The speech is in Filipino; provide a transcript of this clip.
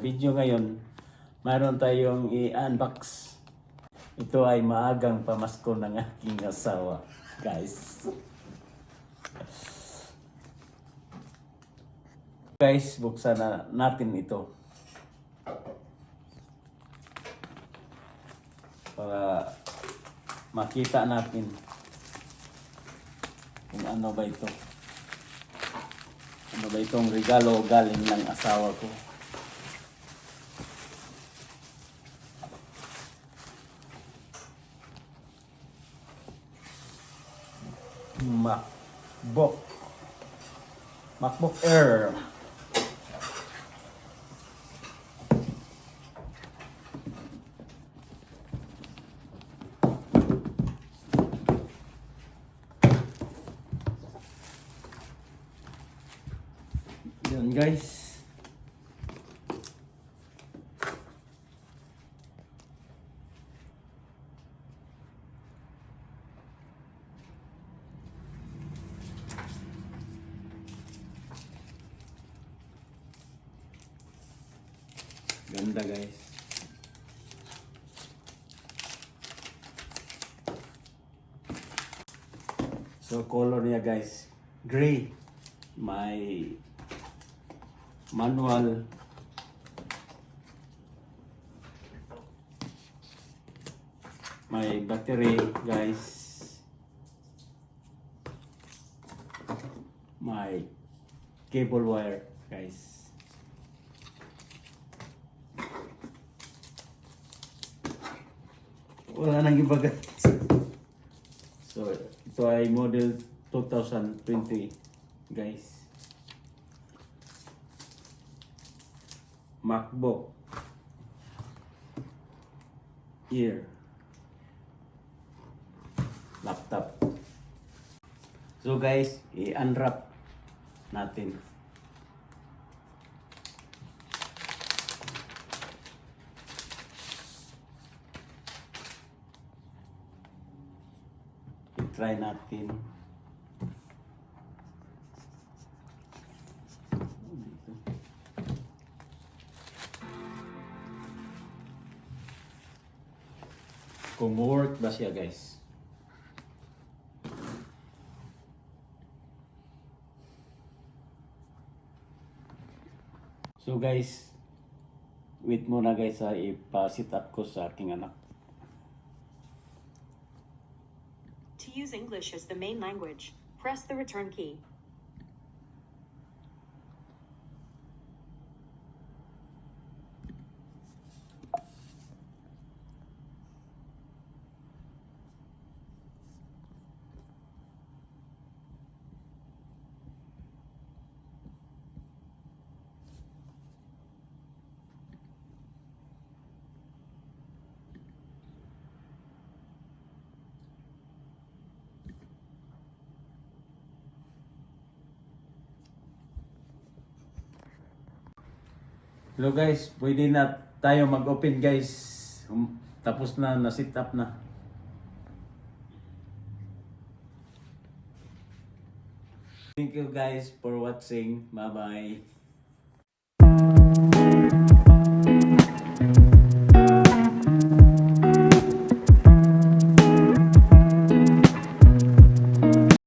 video ngayon, mayroon tayong i-unbox. Ito ay maagang pamasko ng aking asawa, guys. Guys, buksan na natin ito. Para makita natin kung ano ba ito. Ano ba itong regalo galing ng asawa ko. Macbook Air. Yan guys. Ganda guys. So color niya guys, gray. May manual. May battery guys. May cable wire guys. Wala nang iba guys. So ito ay model 2020 guys. Macbook Air laptop. So guys, i-unwrap natin. I-try natin. Kung work ba siya guys. So guys, wait muna guys, ipa-sit up ko sa aking anak. To use English as the main language, press the return key. Hello guys, pwede na tayo mag-open guys. Tapos na, na-sit up na. Thank you guys for watching. Bye bye.